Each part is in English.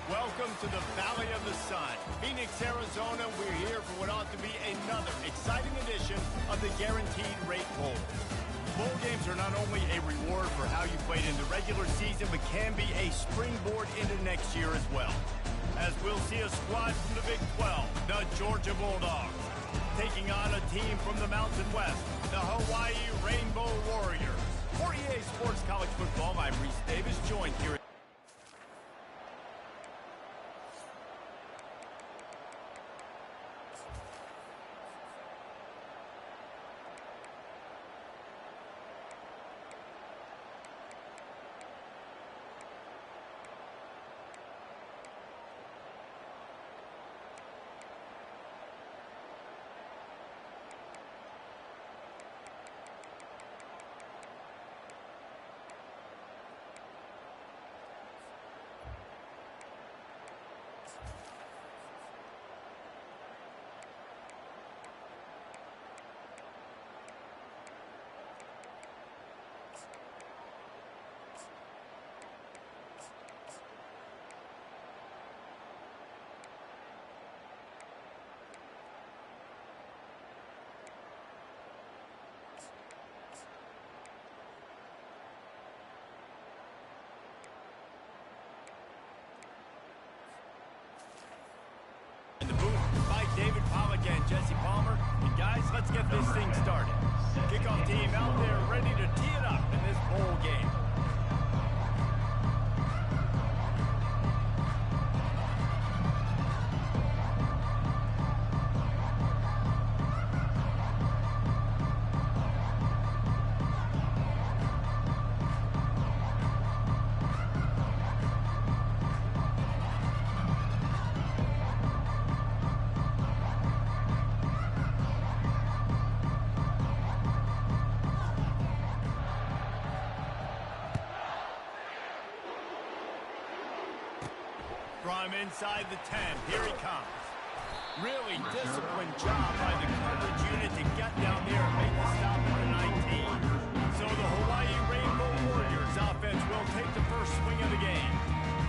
Welcome to the Valley of the Sun. Phoenix, Arizona, we're here for what ought to be another exciting edition of the Guaranteed Rate Bowl. Bowl games are not only a reward for how you played in the regular season, but can be a springboard into next year as well. As we'll see a squad from the Big 12, the Georgia Bulldogs, taking on a team from the Mountain West, the Hawaii Rainbow Warriors. For EA Sports College Football, I'm Reese Davis, joined here David Pollock and Jesse Palmer. And guys, let's get this thing started. Kickoff team out there ready to tee it up in this bowl game. From inside the 10, here he comes. Really disciplined job by the coverage unit to get down there and make the stop at the 19. So the Hawaii Rainbow Warriors offense will take the first swing of the game.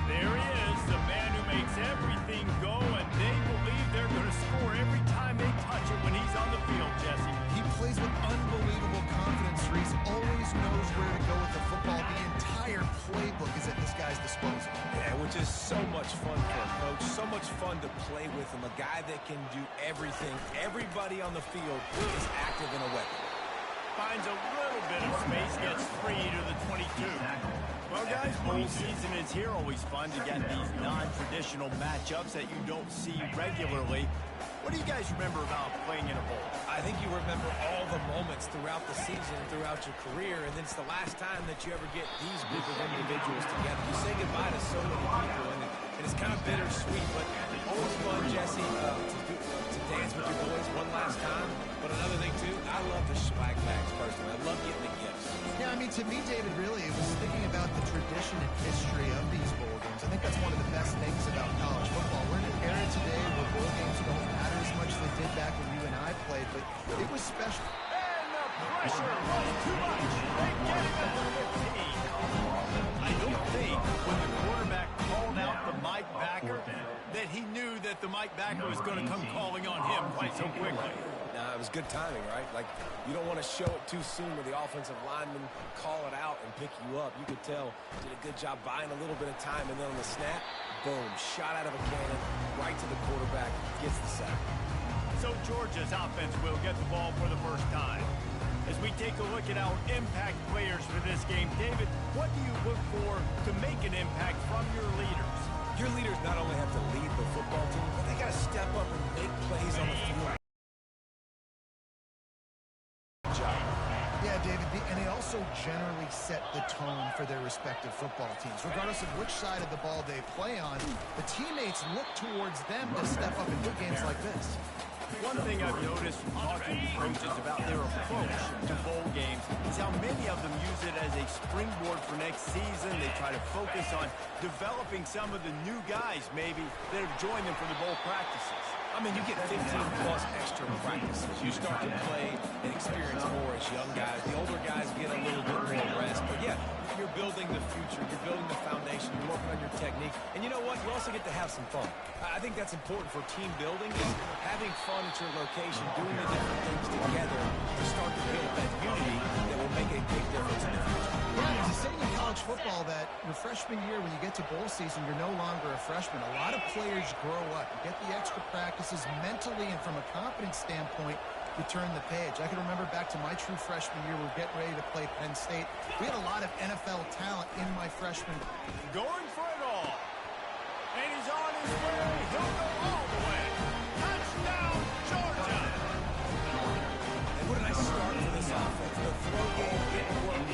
There he is, the man who makes everything go, and they believe they're going to score every time they touch it when he's on the field, Jesse. He plays with unbelievable confidence. Reese always knows where to go with the football. The entire playbook is at this guy's disposal. Yeah, which is so much fun for a coach, so much fun to play with him, a guy that can do everything. Everybody on the field is active in a weapon. Finds a little bit of space, gets free to the 22. Well, guys, bowl season is here. Always fun to get these non-traditional matchups that you don't see regularly. What do you guys remember about playing in a bowl? I think you remember all the moments throughout the season, throughout your career, and then it's the last time that you ever get these group of individuals together. You say goodbye to so many people, and it's kind of bittersweet, but always fun, Jesse, to dance with your boys one last time. But another thing, too, I love the swag bags, personally. I love getting the gifts. Yeah, I mean, to me, David, really, it was thinking about the tradition and history of these bowl games. I think that's one of the best things about college football. We're in an era today where bowl games don't matter as much as they did back when you and I played, but it was special. And the pressure was too much. They get him at the 15. I don't think when the quarterback called out the Mike backer that he knew that the Mike backer was going to come calling on him quite so quickly. It was good timing, right? Like, you don't want to show it too soon where the offensive lineman call it out and pick you up. You could tell did a good job buying a little bit of time, and then on the snap, boom, shot out of a cannon, right to the quarterback, gets the sack. So Georgia's offense will get the ball for the first time. As we take a look at our impact players for this game, David, what do you look for to make an impact from your leaders? Your leaders not only have to lead the football team, but they got to step up and make plays on the field. Yeah, David, and they also generally set the tone for their respective football teams. Regardless of which side of the ball they play on, the teammates look towards them to step up in big games like this. One thing I've noticed from talking to coaches about their approach to bowl games is how many of them use it as a springboard for next season. They try to focus on developing some of the new guys, maybe, that have joined them for the bowl practices. I mean, you get 15-plus extra practices. You start to play and experience more as young guys. The older guys get a little bit more rest. But, yeah, you're building the future. You're building the foundation. You're working on your technique. And you know what? You also get to have some fun. I think that's important for team building, is having fun at your location, doing the different things together to start to build that unity that will make a big difference in the future. Yeah, there's a saying in college football that your freshman year, when you get to bowl season, you're no longer a freshman. A lot of players grow up. You get the extra practices mentally, and from a confidence standpoint, you turn the page. I can remember back to my true freshman year, we were getting ready to play Penn State. We had a lot of NFL talent in my freshman. Going for it all. And he's on his way. He'll go all the way. Touchdown, Georgia. And what a nice start for this offense. The throw game getting work,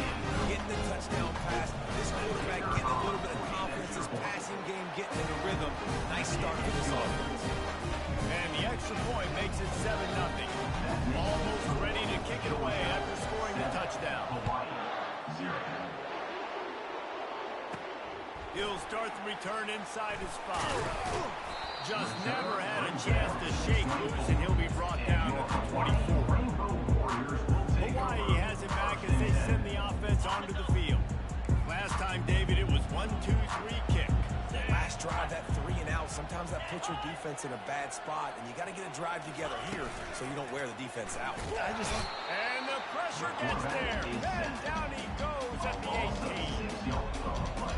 getting the touchdown pass. This quarterback getting a little bit of confidence. His passing game getting in a rhythm. Nice start for this offense. And the extra point makes it 7-0. Almost ready to kick it away after scoring the touchdown. He'll start the return inside his spot. Just never had a chance to shake loose, and he'll be brought down at the 24. Hawaii has it back as they send the offense onto the field. Last time, David, it was 1-2-3 kick. Last drive, that 3-and-out, sometimes that puts your defense in a bad spot, and you got to get a drive together here so you don't wear the defense out. And the pressure gets there. And down he goes at the 18.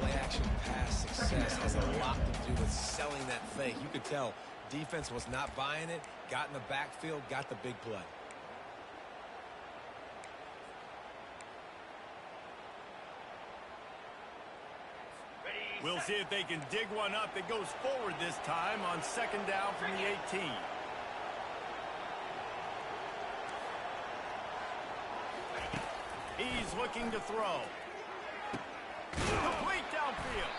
Play-action pass success has a lot to do with selling that fake. You could tell defense was not buying it, got in the backfield, got the big play. We'll see if they can dig one up that goes forward this time on second down from the 18. He's looking to throw. Complete downfield.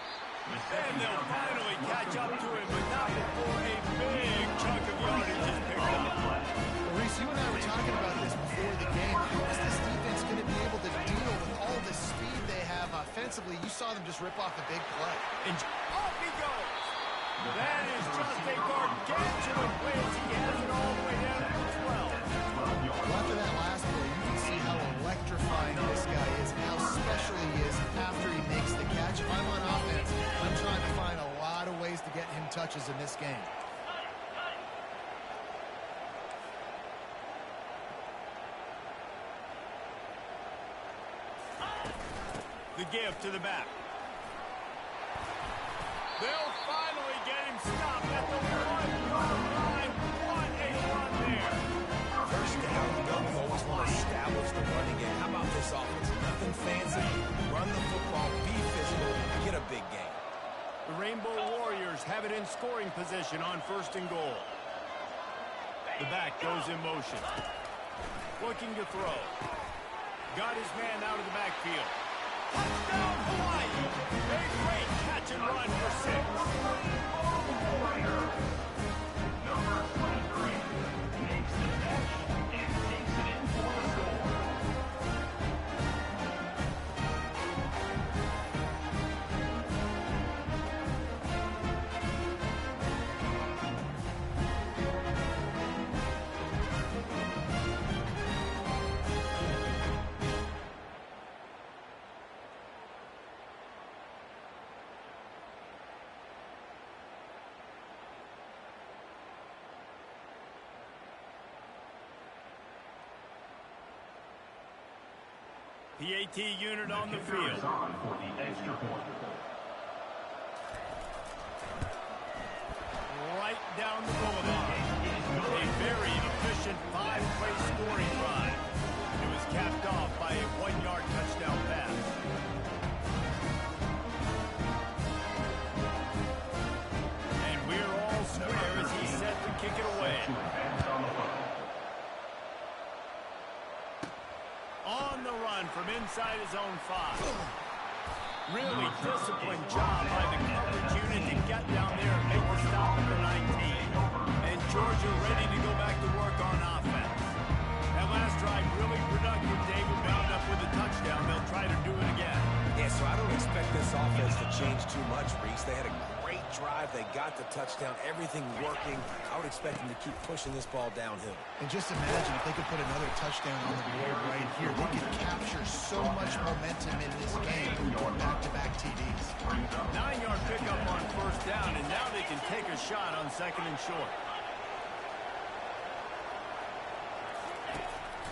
And they'll finally catch up to him, but not before a big chunk of yardage is picked up. Well, Reese, you and I were talking about this before the game. How is this defense going to be able to deal with all the speed they have offensively? You saw them just rip off a big play. And off he goes. That is just a gargantuan blitz. He has it all the way down to the 12. Well, after that last play, you can see how electrifying this guy is and how special he is after he makes the catch. If I'm on offense, I'm trying to find a lot of ways to get him touches in this game. The give to the back. They'll finally get him stopped at the 1-yard line. What a run there. First down, you always want to establish the running game. How about this offense? Nothing fancy. Run the football, be physical, get a big game. The Rainbow Warriors have it in scoring position on first and goal. The back goes in motion. Looking to throw. Got his man out of the backfield. Touchdown, Hawaii! A great catch and run for 6. Number 23 makes the catch and takes it in for the score. PAT unit on the field. On for the extra point. Right down the boulevard. A very efficient 5-play scoring drive. It was capped off by a 1-yard touchdown pass. And we're all square as he's set to kick it away. On the run from inside his own 5. Really disciplined job by the coverage unit to get down there and make the stop at the 19. And Georgia ready to go back to work on offense. That last drive really productive. David bound up with a touchdown. They'll try to do it again. Yeah, so I don't expect this offense to change too much, Reese. They had a great drive. They got the touchdown, everything working. I would expect them to keep pushing this ball downhill. And just imagine if they could put another touchdown on the board right here. They could capture so much momentum in this game with back-to-back TDs. 9-yard pickup on first down, and now they can take a shot on second and short.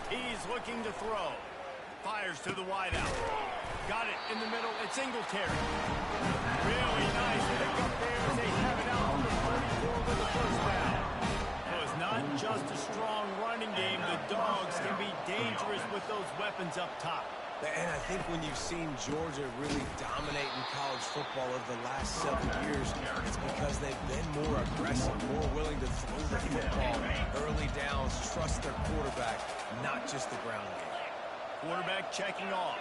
He's looking to throw. Fires to the wideout. Got it in the middle. It's Singletary. Really nice pickup there as they have it out from the 34 with the first down. So it's not just a strong running game. The Dogs can be dangerous with those weapons up top. And I think when you've seen Georgia really dominate in college football over the last several years, it's because they've been more aggressive, more willing to throw the football, early downs, trust their quarterback, not just the ground game. Quarterback checking off.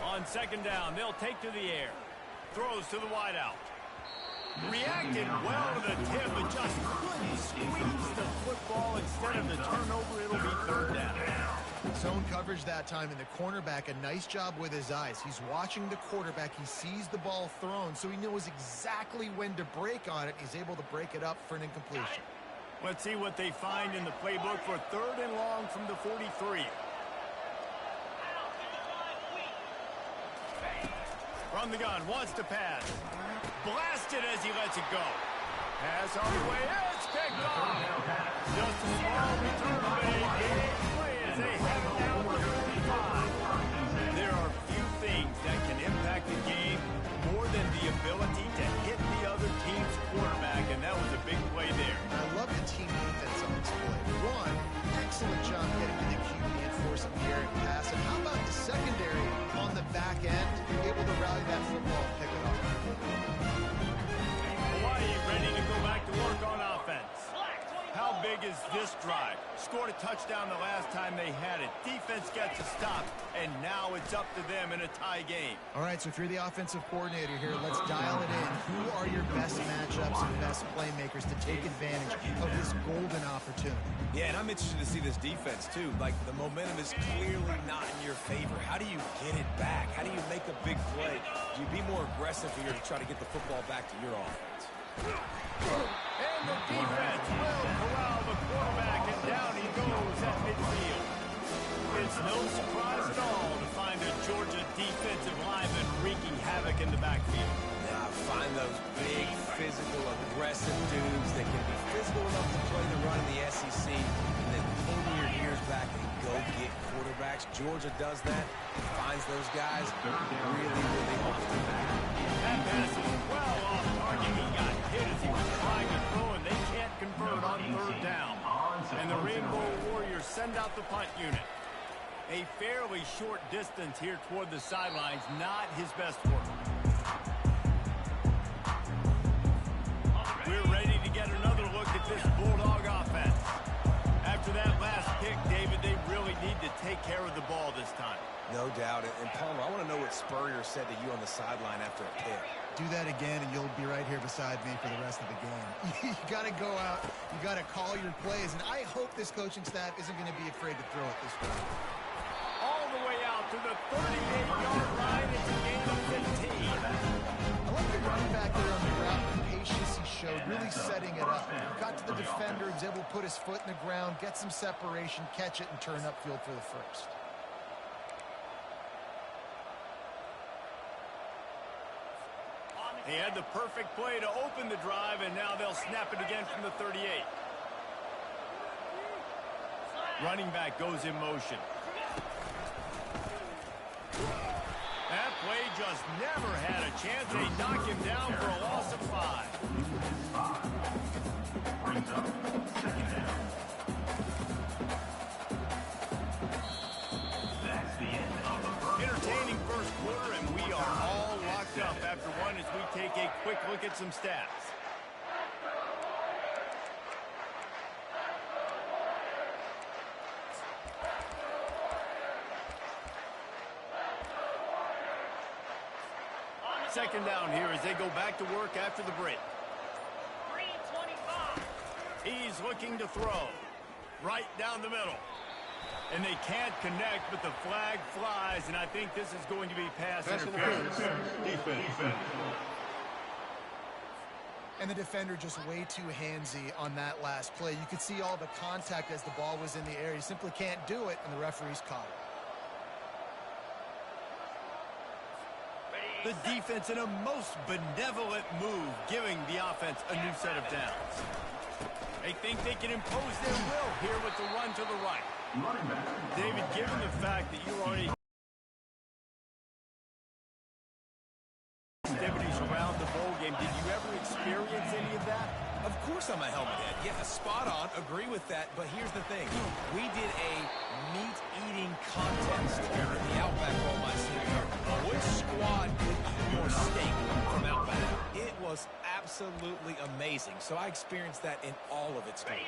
On second down, they'll take to the air. Throws to the wideout. Reacted well to the tip, but just couldn't squeeze the football. Instead of the turnover, it'll be third down. Zone coverage that time, and the cornerback, a nice job with his eyes. He's watching the quarterback. He sees the ball thrown, so he knows exactly when to break on it. He's able to break it up for an incompletion. Let's see what they find in the playbook for third and long from the 43. From the gun, wants to pass. Blasted as he lets it go. Pass on the way, it's picked off. Just a small return, but a big play as they have it down to 35. There are few things that can impact the game more than the ability to hit the other team's quarterback, and that was a big play there. I love the team defense on this play. One, excellent job getting to the QB and forcing the errant pass. And how about the secondary on the back end, able to rally that football and pick it off? Hawaii ready to go back to work on offense. How big is this drive? Scored a touchdown the last time they had it. Defense gets a stop, and now it's up to them in a tie game. All right, so if you're the offensive coordinator here, let's dial it in. Who are your best matchups and best playmakers to take advantage of this golden opportunity? Yeah, and I'm interested to see this defense, too. Like, the momentum is clearly not in your favor. How do you get it back? How do you make a big play? Do you be more aggressive here to try to get the football back to your offense? And the defense will corral the quarterback, and down he goes at midfield. It's no surprise at all to find a Georgia defensive lineman wreaking havoc in the backfield. Yeah, find those big, physical, aggressive dudes that can be physical enough to play the run in the SEC and then pull your ears back and go get quarterbacks. Georgia does that, finds those guys really, really often. That pass is well off target. He got hit as he was trying to throw, and they can't convert on third down. And the Rainbow Warriors send out the punt unit. A fairly short distance here toward the sidelines, not his best work. We're ready to get another look at this Bulldog offense. After that last pick, David, they really need to take care of the ball this time. No doubt. And Palmer, I want to know what Spurrier said to you on the sideline after a pick. Do that again, and you'll be right here beside me for the rest of the game. You got to go out. You got to call your plays, and I hope this coaching staff isn't going to be afraid to throw it this way. All the way out to the 38-yard line. It's a gain of 15. I like the running back there on the ground, the patience he showed, really setting it up. Got to the defender, was able to put his foot in the ground, get some separation, catch it, and turn upfield for the first. He had the perfect play to open the drive, and now they'll snap it again from the 38. Running back goes in motion. That play just never had a chance. They knock him down for a loss of 5. Brings up second down. That's the end of the first. Entertaining first quarter, and we are all locked up after one as we take a quick look at some stats. Second down here as they go back to work after the break. 3:25. He's looking to throw. Right down the middle. And they can't connect, but the flag flies, and I think this is going to be pass interference. Defense. And the defender just way too handsy on that last play. You could see all the contact as the ball was in the air. He simply can't do it, and the referee's caught it. The defense in a most benevolent move, giving the offense a new set of downs. They think they can impose their will here with the run to the right. David, given the fact that you already activities around the bowl game, did you ever experience any of that? Of course I'm a helmet head. Yeah, spot on. Agree with that. But here's the thing. We did a meat-eating contest here in the Outback Bowl my senior year. Which squad could eat more steak from Outback? It was absolutely amazing. So I experienced that in all of its glory.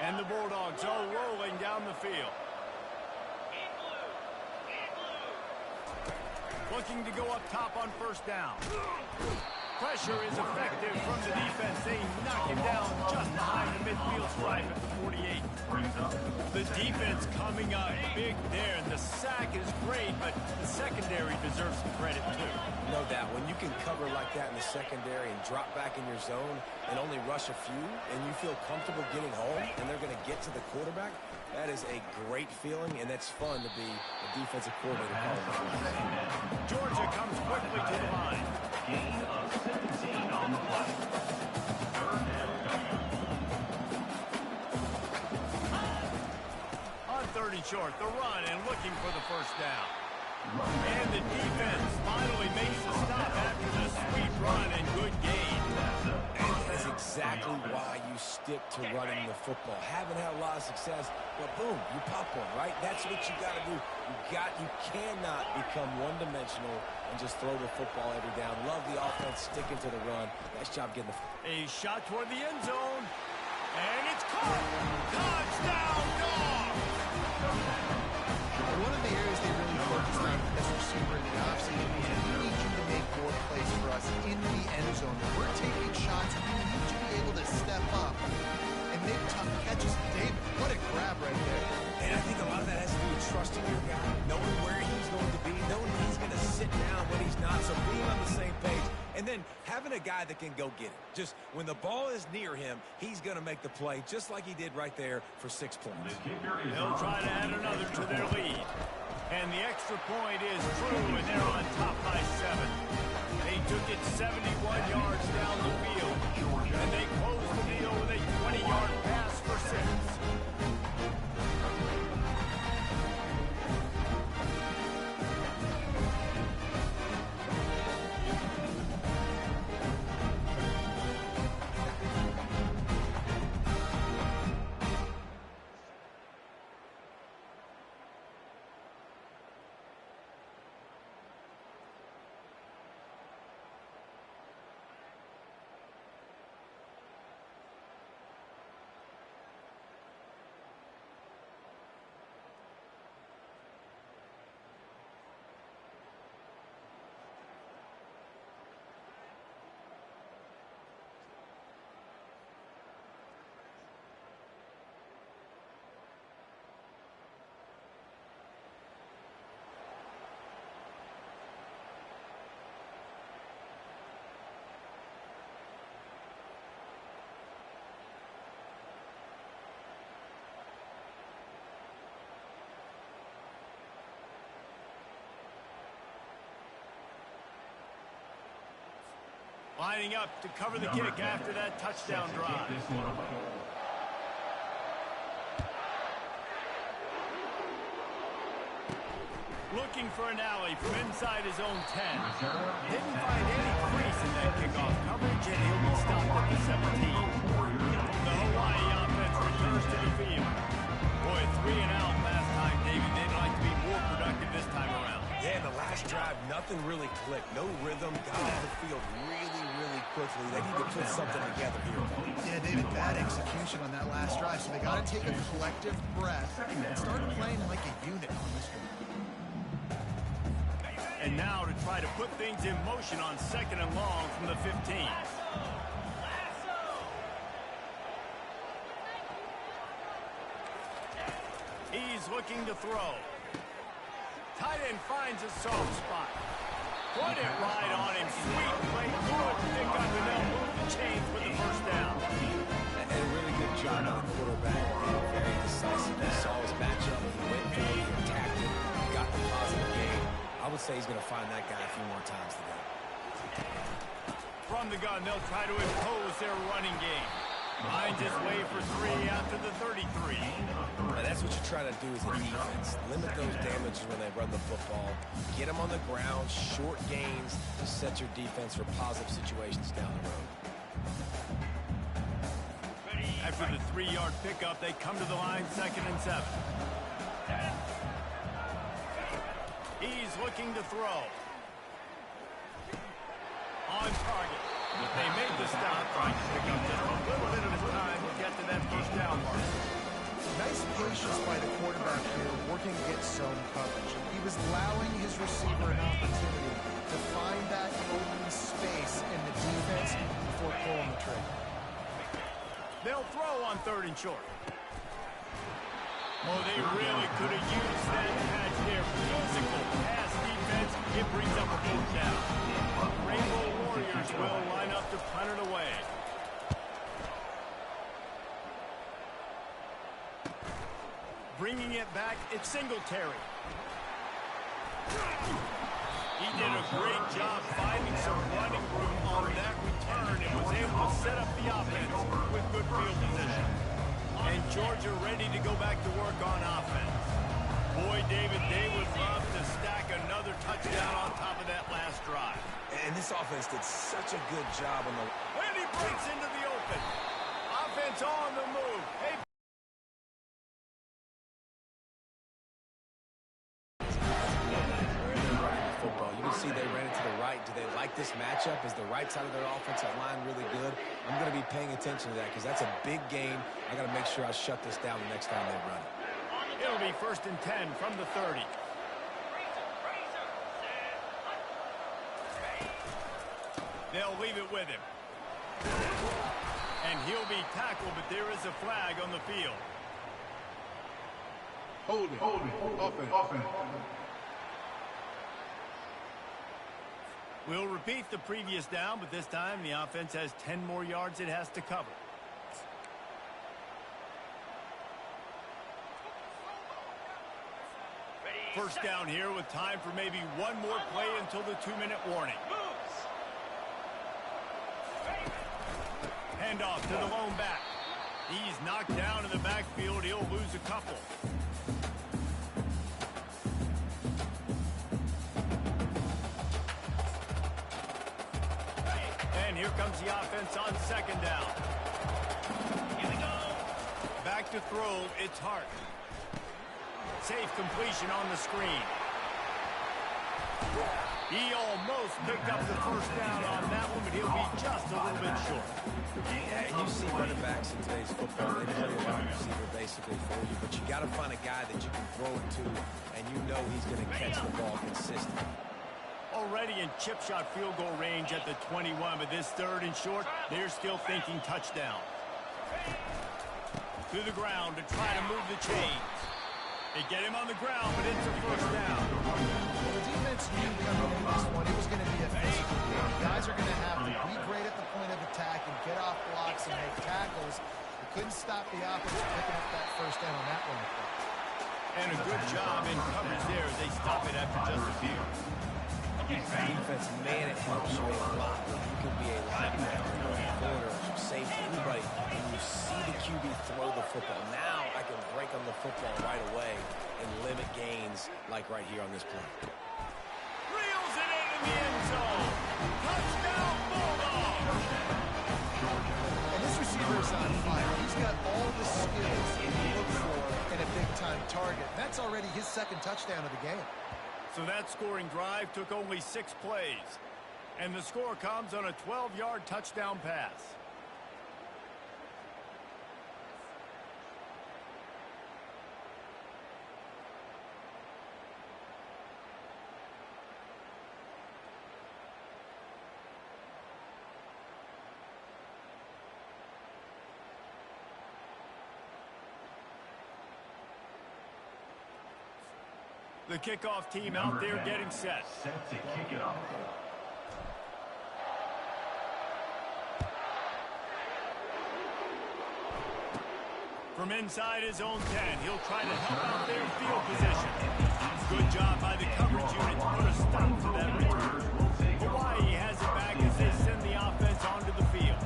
And the Bulldogs are rolling down the field. Looking to go up top on first down. Pressure is effective from the defense. They knock him down just behind the midfield stripe at the 48. The defense coming up big there, and the sack is great, but the secondary deserves some credit too. No doubt. When you can cover like that in the secondary and drop back in your zone and only rush a few, and you feel comfortable getting home, and they're going to get to the quarterback, that is a great feeling, and that's fun to be a defensive coordinator. Georgia comes quickly to the line. Gain of 17 on the play. On 30 short, the run and looking for the first down. And the defense finally makes the stop after the sweet run and good gain. And that is exactly why you stick to running the football. Haven't had a lot of success, but boom, you pop one, right? That's what you got to do. You cannot become one-dimensional and just throw the football every down. Love the offense sticking to the run. Nice job getting the A shot toward the end zone. And it's caught. Touchdown, Dogs! One of the areas they really focused on as receiver in the offseason is we need you to make more plays for us in the end zone. If we're taking shots, we need you to be able to step up and make tough catches. David, what a grab right there. And I think a lot of that has to do with trusting your guy, knowing where he's going to be, knowing he's going to sit down when he's not, so being on the same page, and then having a guy that can go get it. Just when the ball is near him, he's going to make the play, just like he did right there for 6 points. They'll try to add another to their lead. And the extra point is true, and they're on top by 7. They took it 71 yards down the field, and they closed the deal with a 20-yard pass for 6. Lining up to cover the kick after that touchdown drive. Looking for an alley from inside his own 10. Didn't find any crease in that kickoff coverage, and he'll be stopped at the 17. The Hawaii offense returns to the field. Boy, 3 and out last time, David. They'd like to be more productive this time around. Yeah, the last drive, nothing really clicked. No rhythm. Got off the field really quickly. They need to put something together here. Yeah, David, bad execution on that last drive, so they got to take a collective breath and start playing like a unit on this one. And now to try to put things in motion on 2nd and long from the 15. He He's looking to throw. Tight end finds a soft spot. Put it right on him. Sweet play. Good pickup, and they'll move the chains with the first down. And a really good job on the quarterback. Very decisive. He saw his matchup. He went for it. He attacked it. He got the positive gain. I would say he's going to find that guy a few more times today. From the gun, they'll try to impose their running game. Finds his way for 3 after the 33. And that's what you try to do as a defense. Limit those damages when they run the football. Get them on the ground, short gains to set your defense for positive situations down the road. After the 3-yard pickup, they come to the line 2nd and 7. He's looking to throw. On target. They made the stop, trying to pick up just a little bit of his time to get to that first down mark. Nice patience by the quarterback here, working against zone coverage. He was allowing his receiver an opportunity to find that open space in the defense before pulling the trigger. They'll throw on 3rd and short. Oh, they really could have used that patch there. Physical pass defense. It brings up a 4th down. Rainbow Warriors will line up to punt it away. Bringing it back, it's Singletary. He did a great job finding some running room on that return and was able to set up the offense with good field position. And Georgia ready to go back to work on offense. Boy, David, they would love to stack another touchdown on top of that last drive. And this offense did such a good job on the... And he breaks into the open. Offense on the move. Hey. Football. You can see they ran it to the right. Do they like this matchup? Is the right side of their offensive line really good? I'm going to be paying attention to that because that's a big game. I got to make sure I shut this down the next time they run it. It'll be 1st and 10 from the 30. They'll leave it with him. And he'll be tackled, but there is a flag on the field. Holding. Offense. We'll repeat the previous down, but this time the offense has 10 more yards it has to cover. First down here with time for maybe one more play until the 2-minute warning. Handoff to the lone back. He's knocked down in the backfield. He'll lose a couple. And here comes the offense on 2nd down. Here we go. Back to throw. It's Hart. Safe completion on the screen. He almost picked up the first down on that one, but he'll be just a little bit short. Yeah, you see running backs in today's football. They play a wide receiver basically for you, but you got to find a guy that you can throw it to, and you know he's going to catch the ball consistently. Already in chip shot field goal range at the 21, but this 3rd and short, they're still thinking touchdown. To the ground to try to move the chains. They get him on the ground, but it's a first down. The defense knew coming into this one, it was going to be a physical game. Guys are going to have to be great at the point of attack and get off blocks and make tackles. They couldn't stop the offense from picking up that first down on that one. And a good job in coverage there. They stop it after just a few. Defense, man, it helps you a lot. You can be a linebacker, or a corner, or safety, anybody. When you see the QB throw the football, now I can break on the football right away and limit gains like right here on this play. Reels it in the end zone. Touchdown, Bulldogs. And this receiver is on fire. He's got all the skills you look for in a big-time target. That's already his 2nd touchdown of the game. So that scoring drive took only 6 plays. And the score comes on a 12-yard touchdown pass. The kickoff team out there getting set. Set to kick it off. From inside his own 10, he'll try to help out their field position. Good job by the coverage unit to put a stop to that return. Hawaii has it back as they send the offense onto the field.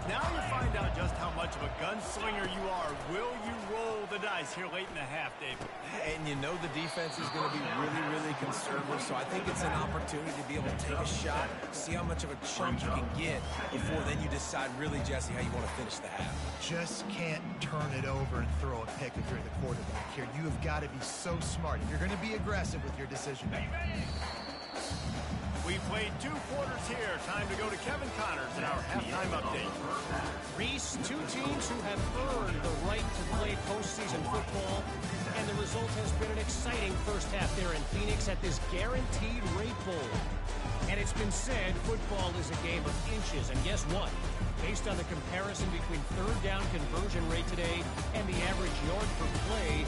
Now you find out just how much of a gunslinger you are. Will you roll the dice here late in the half, David? And you know the defense is going to be really, really conservative, so I think it's an opportunity to be able to take a shot, see how much of a chunk you can get before then you decide really, Jesse, how you want to finish the half. Just can't turn it over and throw a pick if you're the quarterback here. You have got to be so smart. You're going to be aggressive with your decision making. We played 2 quarters here. Time to go to Kevin Connors in our halftime update. Reese, 2 teams who have earned the right to play postseason football, and the result has been an exciting first half there in Phoenix at this Guaranteed Rate Bowl. And it's been said football is a game of inches, and guess what? Based on the comparison between third down conversion rate today and the average yard per play,